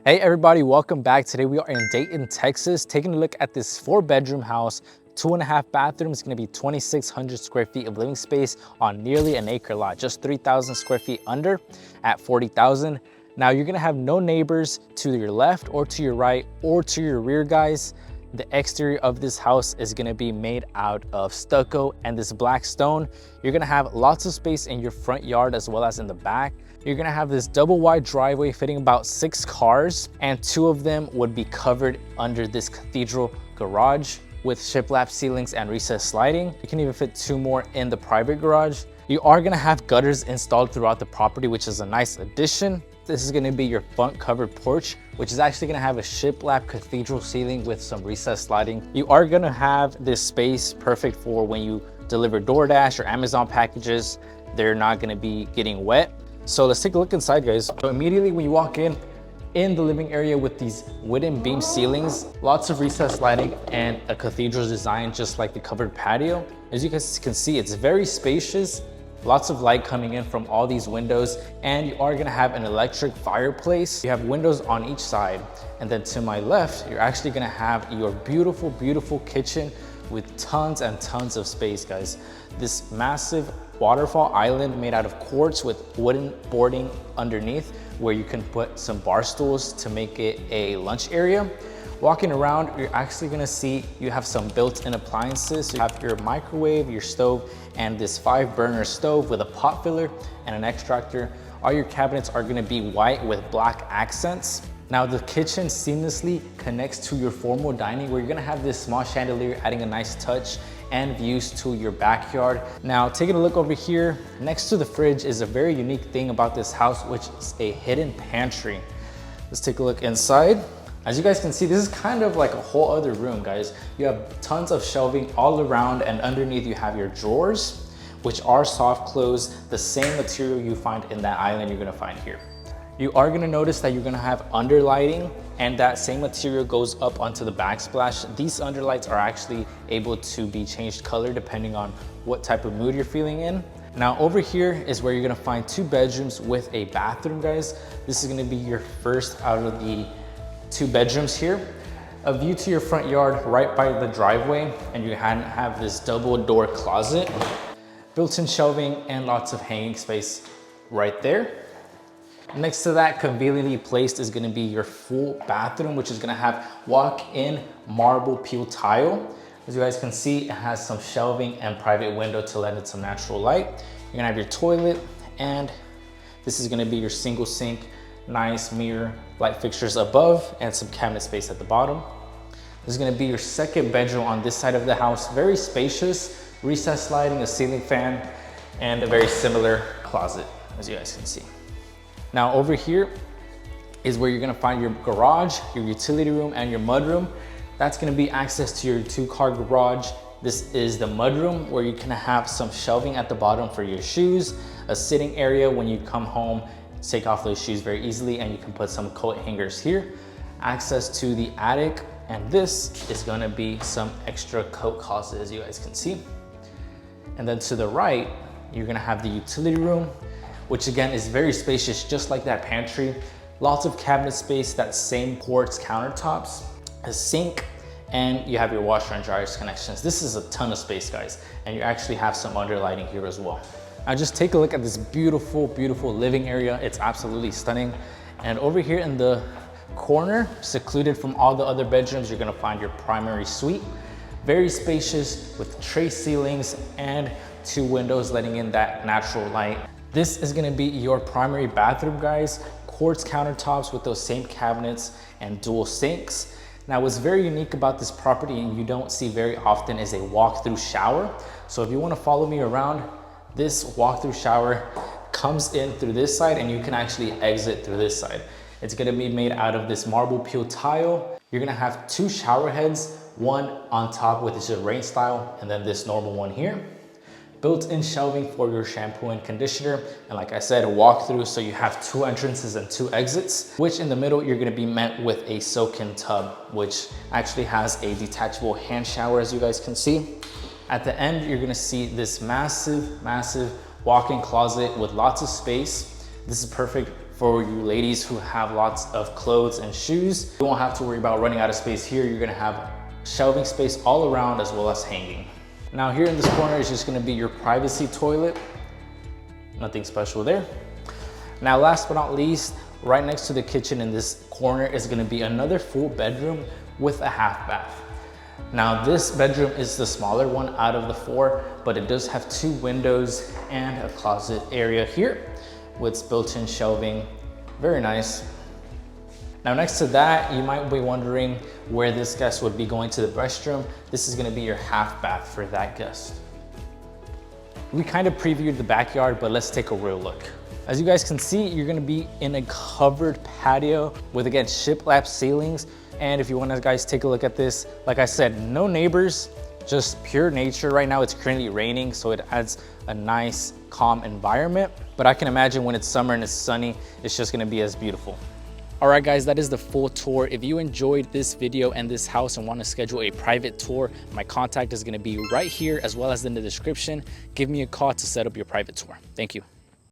Hey everybody, welcome back. Today we are in Dayton, Texas, taking a look at this 4-bedroom house, 2.5 bathrooms. It's gonna be 2,600 square feet of living space on nearly an acre lot, just 3,000 square feet under at 40,000. Now you're gonna have no neighbors to your left or to your right or to your rear, guys. The exterior of this house is gonna be made out of stucco and this black stone. You're gonna have lots of space in your front yard as well as in the back. You're gonna have this double wide driveway fitting about 6 cars, and 2 of them would be covered under this cathedral garage with shiplap ceilings and recessed sliding. You can even fit 2 more in the private garage. You are gonna have gutters installed throughout the property, which is a nice addition. This is gonna be your front covered porch, which is actually gonna have a shiplap cathedral ceiling with some recessed sliding. You are gonna have this space perfect for when you deliver DoorDash or Amazon packages. They're not gonna be getting wet. So let's take a look inside, guys. So immediately when you walk in the living area with these wooden beam ceilings, lots of recessed lighting and a cathedral design just like the covered patio. As you guys can see, it's very spacious. Lots of light coming in from all these windows, and you are gonna have an electric fireplace. You have windows on each side. And then to my left, you're actually gonna have your beautiful, beautiful kitchen with tons and tons of space, guys. This massive waterfall island made out of quartz with wooden boarding underneath where you can put some bar stools to make it a lunch area. Walking around, you're actually gonna see you have some built-in appliances. You have your microwave, your stove, and this 5-burner stove with a pot filler and an extractor. All your cabinets are gonna be white with black accents. Now the kitchen seamlessly connects to your formal dining where you're gonna have this small chandelier adding a nice touch and views to your backyard. Now taking a look over here, next to the fridge is a very unique thing about this house, which is a hidden pantry. Let's take a look inside. As you guys can see, this is kind of like a whole other room, guys. You have tons of shelving all around, and underneath you have your drawers, which are soft close, the same material you find in that island you're gonna find here. You are gonna notice that you're gonna have underlighting, and that same material goes up onto the backsplash. These underlights are actually able to be changed color depending on what type of mood you're feeling in. Now over here is where you're gonna find 2 bedrooms with a bathroom, guys. This is gonna be your first out of the 2 bedrooms here. A view to your front yard right by the driveway, and you have this double door closet, built-in shelving, and lots of hanging space right there. Next to that, conveniently placed, is gonna be your full bathroom, which is gonna have walk-in marble peel tile. As you guys can see, it has some shelving and private window to let in some natural light. You're gonna have your toilet, and this is gonna be your single sink, nice mirror, light fixtures above, and some cabinet space at the bottom. This is gonna be your second bedroom on this side of the house. Very spacious, recessed lighting, a ceiling fan, and a very similar closet, as you guys can see. Now over here is where you're gonna find your garage, your utility room, and your mudroom. That's gonna be access to your 2-car garage. This is the mudroom where you can have some shelving at the bottom for your shoes, a sitting area when you come home, take off those shoes very easily, and you can put some coat hangers here. Access to the attic, and this is gonna be some extra coat closet, as you guys can see. And then to the right, you're gonna have the utility room, which again is very spacious, just like that pantry. Lots of cabinet space, that same quartz countertops, a sink, and you have your washer and dryer connections. This is a ton of space, guys, and you actually have some underlighting here as well. Now just take a look at this beautiful, beautiful living area. It's absolutely stunning. And over here in the corner, secluded from all the other bedrooms, you're gonna find your primary suite. Very spacious with tray ceilings and 2 windows letting in that natural light. This is gonna be your primary bathroom, guys. Quartz countertops with those same cabinets and dual sinks. Now what's very unique about this property and you don't see very often is a walk-through shower. So if you wanna follow me around, this walk-through shower comes in through this side and you can actually exit through this side. It's gonna be made out of this marble peel tile. You're gonna have 2 shower heads, one on top with this rain style, and then this normal one here. Built-in shelving for your shampoo and conditioner. And like I said, a walk-through, so you have 2 entrances and 2 exits, which in the middle, you're gonna be met with a soak-in tub, which actually has a detachable hand shower, as you guys can see. At the end, you're gonna see this massive, massive walk-in closet with lots of space. This is perfect For you ladies who have lots of clothes and shoes, you won't have to worry about running out of space here. You're gonna have shelving space all around as well as hanging. Now here in this corner is just gonna be your privacy toilet. Nothing special there. Now last but not least, right next to the kitchen in this corner is gonna be another full bedroom with a half bath. Now this bedroom is the smaller one out of the 4, but it does have 2 windows and a closet area here with built-in shelving. Very nice. Now next to that, you might be wondering where this guest would be going to the restroom. This is gonna be your half bath for that guest. We kind of previewed the backyard, but let's take a real look. As you guys can see, you're gonna be in a covered patio with, again, shiplap ceilings. And if you want to guys take a look at this, like I said, no neighbors, just pure nature. Right now it's currently raining, so it adds a nice calm environment. But I can imagine when it's summer and it's sunny, it's just gonna be as beautiful. All right guys, that is the full tour. If you enjoyed this video and this house and want to schedule a private tour, my contact is gonna be right here as well as in the description. Give me a call to set up your private tour. Thank you.